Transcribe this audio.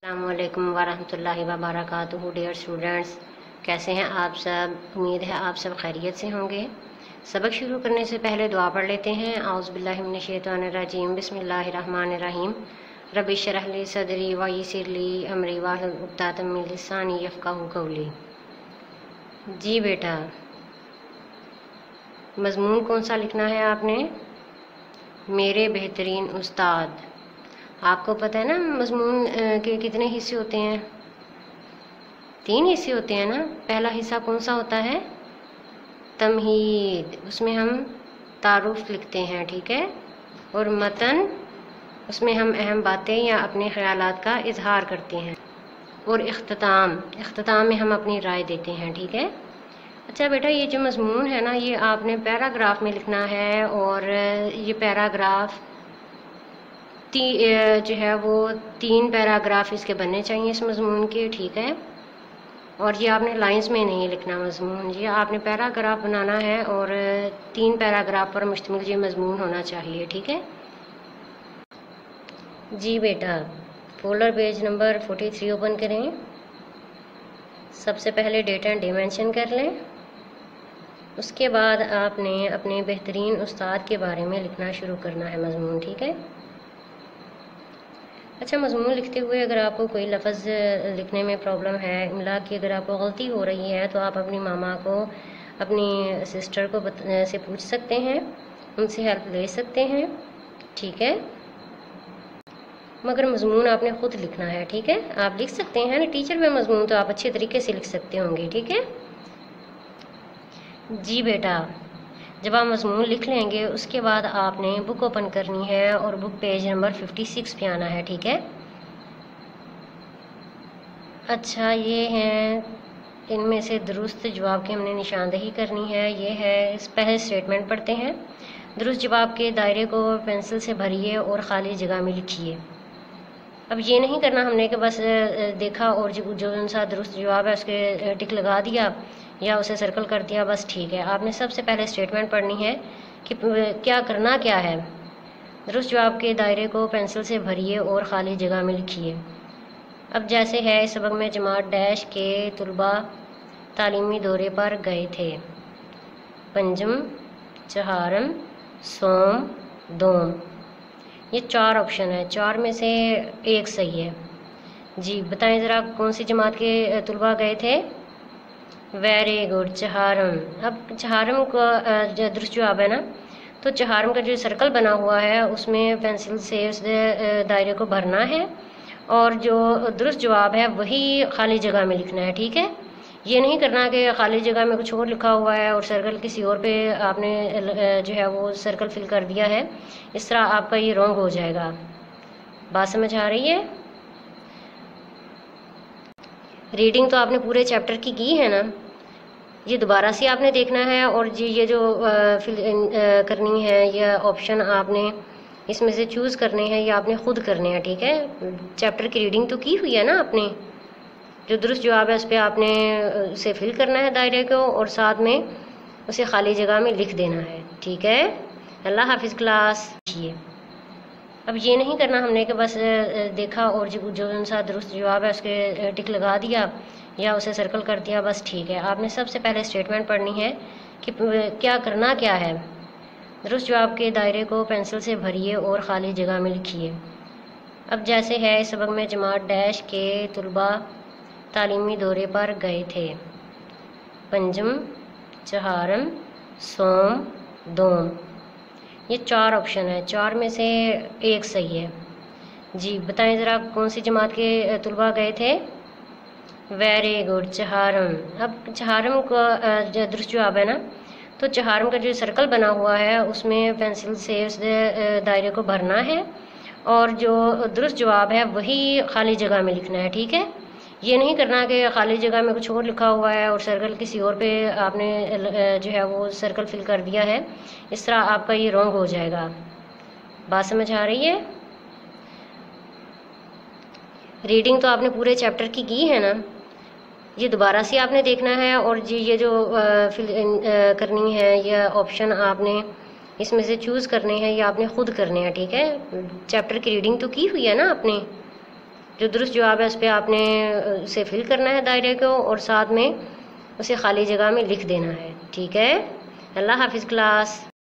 अस्सलामुअलैकुम वरहमतुल्लाहि वबरकातुहू। Dear students, कैसे हैं आप सब? उम्मीद है आप सब खैरियत से होंगे। सबक शुरू करने से पहले दुआ पढ़ लेते हैं। औज़ु बिल्लाहि मिनश शैतानिर रजीम, बिस्मिल्लाहिर रहमानिर रहीम। रब्बि इश्रह ली सदरी व यस्सिर ली अमरी वाहलुल उक़दतम मिन लिसानी यफ़क़हू क़ौली। जी बेटा, मज़मून कौन सा लिखना है आपने? मेरे बेहतरीन उस्ताद। आपको पता है ना मज़मून के कितने हिस्से होते हैं? 3 हिस्से होते हैं ना। पहला हिस्सा कौन सा होता है? तमहीद, उसमें हम तारुफ लिखते हैं, ठीक है। और मतन, उसमें हम अहम बातें या अपने ख़यालात का इजहार करते हैं। और इख्तिताम में हम अपनी राय देते हैं, ठीक है। अच्छा बेटा, ये जो मज़मून है ना, ये आपने पैराग्राफ में लिखना है। और ये पैराग्राफ जो है वो 3 पैराग्राफ इसके बनने चाहिए इस मज़मून के, ठीक है। और ये आपने लाइंस में नहीं लिखना मज़मून, ये आपने पैराग्राफ बनाना है और 3 पैराग्राफ पर मुश्तमिल ये मज़मून होना चाहिए, ठीक है। जी बेटा, फोल्डर पेज नंबर 43 ओपन करें। सबसे पहले डेट एंड डे मेंशन कर लें। उसके बाद आपने अपने बेहतरीन उस्ताद के बारे में लिखना शुरू करना है मज़मून, ठीक है। अच्छा, मज़मून लिखते हुए अगर आपको कोई लफ्ज़ लिखने में प्रॉब्लम है, इमला की अगर आपको गलती हो रही है, तो आप अपनी मामा को, अपनी सिस्टर को से पूछ सकते हैं, उनसे हेल्प ले सकते हैं, ठीक है। मगर मज़मून आपने ख़ुद लिखना है, ठीक है। आप लिख सकते हैं ना टीचर में मज़मून, तो आप अच्छे तरीके से लिख सकते होंगे, ठीक है। जी बेटा, जब आप मज़मून लिख लेंगे उसके बाद आपने बुक ओपन करनी है और बुक पेज नंबर 56 पे आना है, ठीक है। अच्छा, ये हैं इनमें से दुरुस्त जवाब की हमने निशानदही करनी है। ये है, इस पहले स्टेटमेंट पढ़ते हैं। दुरुस्त जवाब के दायरे को पेंसिल से भरिए और ख़ाली जगह में लिखिए। अब ये नहीं करना हमने कि बस देखा और जो सा दुरुस्त जवाब है उसके टिक लगा दिया या उसे सर्कल कर दिया, बस ठीक है। आपने सबसे पहले स्टेटमेंट पढ़नी है कि क्या करना क्या है। दुरुस्त जवाब के दायरे को पेंसिल से भरिए और ख़ाली जगह में लिखिए। अब जैसे है, इस सबक में जमात डैश के तुलबा तालीमी दौरे पर गए थे। पंजम, चहारम, सोम, दोम, ये 4 ऑप्शन है। 4 में से 1 सही है। जी बताएं ज़रा, कौन सी जमात के तुलबा गए थे? वेरी गुड, चहारम। अब चहारम का जो दुरुस्त जवाब है ना, तो चहारम का जो सर्कल बना हुआ है उसमें पेंसिल से उस दायरे को भरना है और जो दुरुस्त जवाब है वही खाली जगह में लिखना है, ठीक है। ये नहीं करना कि खाली जगह में कुछ और लिखा हुआ है और सर्कल किसी और पे आपने जो है वो सर्कल फिल कर दिया है। इस तरह आपका ये रॉन्ग हो जाएगा। बात समझ आ रही है? रीडिंग तो आपने पूरे चैप्टर की है ना, ये दोबारा से आपने देखना है। और जी ये जो फिल करनी है, ये ऑप्शन आपने इसमें से चूज़ करने हैं, ये आपने खुद करने हैं, ठीक है। चैप्टर की रीडिंग तो की हुई है ना आपने। जो दुरुस्त जवाब है उस पर आपने उसे फिल करना है दायरे को और साथ में उसे खाली जगह में लिख देना है, ठीक है। अल्लाह हाफिज़ क्लास। अब ये नहीं करना हमने कि बस देखा और जो सा दुरुस्त जवाब है उसके टिक लगा दिया या उसे सर्कल कर दिया, बस ठीक है। आपने सबसे पहले स्टेटमेंट पढ़नी है कि क्या करना क्या है। दुरुस्त जवाब के दायरे को पेंसिल से भरिए और ख़ाली जगह में लिखिए। अब जैसे है, इस सबक में जमात डैश के तुलबा तालीमी दौरे पर गए थे। पंजम, चहारम, सोम, दोम, ये 4 ऑप्शन है। 4 में से 1 सही है। जी बताएं ज़रा, कौन सी जमात के तुलबा गए थे? वेरी गुड, चहारम। अब चहारम का जो दुरुस्त जवाब है ना, तो चहारम का जो सर्कल बना हुआ है उसमें पेंसिल से उस दायरे को भरना है और जो दुरुस्त जवाब है वही खाली जगह में लिखना है, ठीक है। ये नहीं करना कि खाली जगह में कुछ और लिखा हुआ है और सर्कल किसी और पे आपने जो है वो सर्कल फिल कर दिया है। इस तरह आपका ये रॉन्ग हो जाएगा। बात समझ आ रही है? रीडिंग तो आपने पूरे चैप्टर की है ना, ये दोबारा से आपने देखना है। और जी ये जो फिल करनी है, ये ऑप्शन आपने इसमें से चूज़ करने हैं, ये आपने खुद करने हैं, ठीक है। चैप्टर की रीडिंग तो की हुई है ना आपने। جو درست جواب ہے اس پہ آپ نے اسے فل کرنا ہے دائرے کو، اور ساتھ میں اسے خالی جگہ میں لکھ دینا ہے. ٹھیک ہے، اللہ حافظ کلاس.